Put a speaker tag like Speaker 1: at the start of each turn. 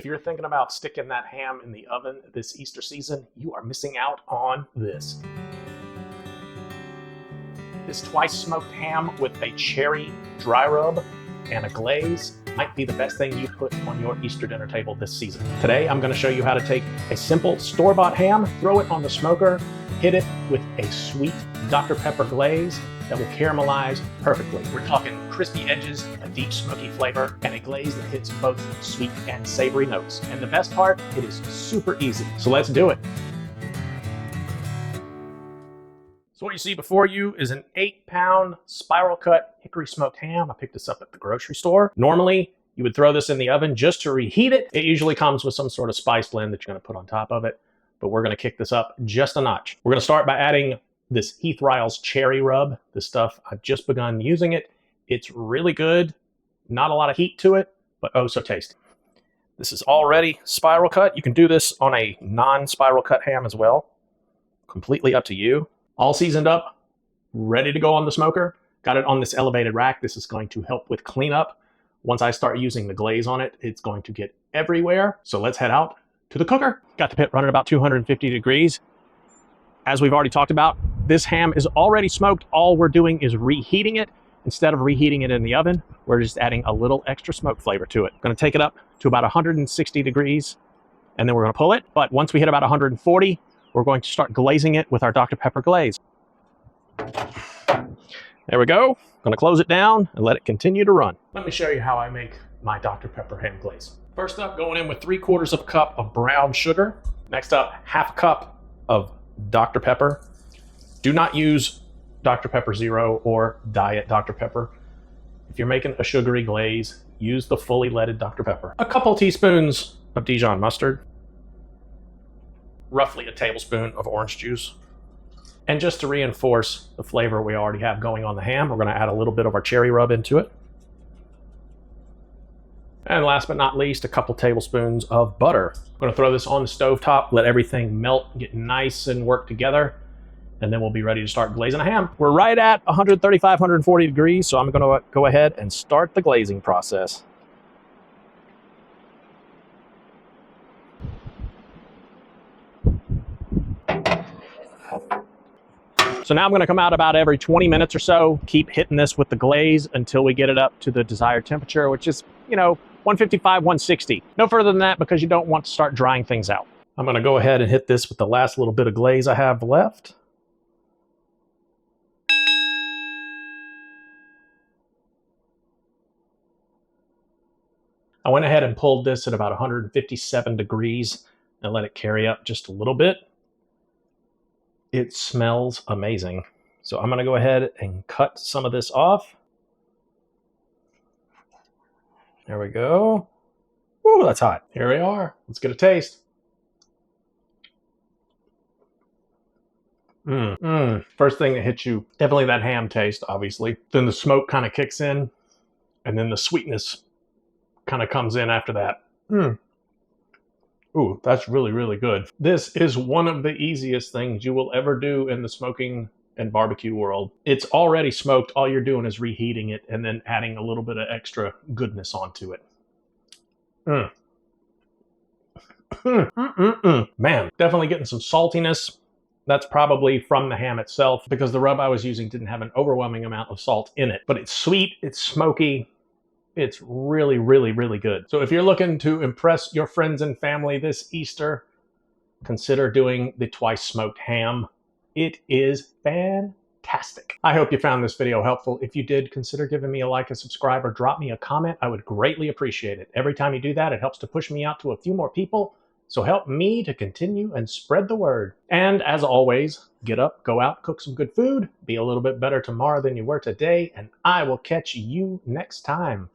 Speaker 1: If you're thinking about sticking that ham in the oven this Easter season, you are missing out on this. This twice smoked ham with a cherry dry rub and a glaze might be the best thing you put on your Easter dinner table this season. Today, I'm going to show you how to take a simple store-bought ham, throw it on the smoker, hit it with a sweet Dr. Pepper glaze that will caramelize perfectly. We're talking crispy edges, a deep smoky flavor, and a glaze that hits both sweet and savory notes. And the best part, it is super easy. So let's do it. So what you see before you is an 8-pound spiral cut hickory smoked ham. I picked this up at the grocery store. Normally, you would throw this in the oven just to reheat it. It usually comes with some sort of spice blend that you're gonna put on top of it, but we're gonna kick this up just a notch. We're gonna start by adding this Heath Ryle's cherry rub. This stuff, I've just begun using it. It's really good. Not a lot of heat to it, but oh so tasty. This is already spiral cut. You can do this on a non-spiral cut ham as well. Completely up to you. All seasoned up, ready to go on the smoker. Got it on this elevated rack. This is going to help with cleanup. Once I start using the glaze on it, it's going to get everywhere. So let's head out to the cooker. Got the pit running about 250 degrees. As we've already talked about, this ham is already smoked. All we're doing is reheating it. Instead of reheating it in the oven, we're just adding a little extra smoke flavor to it. Going to take it up to about 160 degrees, and then we're going to pull it. But once we hit about 140, we're going to start glazing it with our Dr. Pepper glaze. There we go. Going to close it down and let it continue to run. Let me show you how I make my Dr. Pepper ham glaze. First up, going in with 3/4 of a cup of brown sugar. Next up, 1/2 cup of Dr. Pepper. Do not use Dr. Pepper Zero or Diet Dr. Pepper. If you're making a sugary glaze, use the fully leaded Dr. Pepper. A couple teaspoons of Dijon mustard. Roughly a tablespoon of orange juice. And just to reinforce the flavor we already have going on the ham, we're going to add a little bit of our cherry rub into it. And last but not least, a couple tablespoons of butter. I'm going to throw this on the stovetop, let everything melt, get nice and work together, and then we'll be ready to start glazing a ham. We're right at 135, 140 degrees, so I'm going to go ahead and start the glazing process. So now I'm going to come out about every 20 minutes or so, keep hitting this with the glaze until we get it up to the desired temperature, which is, 155, 160. No further than that because you don't want to start drying things out. I'm going to go ahead and hit this with the last little bit of glaze I have left. I went ahead and pulled this at about 157 degrees and let it carry up just a little bit. It smells amazing. So I'm going to go ahead and cut some of this off. There we go. Ooh, that's hot. Here we are. Let's get a taste. First thing that hits you, definitely that ham taste, obviously. Then the smoke kind of kicks in, and then the sweetness kind of comes in after that. Ooh, that's really, really good. This is one of the easiest things you will ever do in the smoking and barbecue world. It's already smoked. All you're doing is reheating it and then adding a little bit of extra goodness onto it. Man, definitely getting some saltiness. That's probably from the ham itself because the rub I was using didn't have an overwhelming amount of salt in it. But it's sweet, it's smoky. It's really, really, really good. So if you're looking to impress your friends and family this Easter, consider doing the twice smoked ham. It is fantastic. I hope you found this video helpful. If you did, consider giving me a like, a subscribe, or drop me a comment. I would greatly appreciate it. Every time you do that, it helps to push me out to a few more people. So help me to continue and spread the word. And as always, get up, go out, cook some good food, be a little bit better tomorrow than you were today, and I will catch you next time.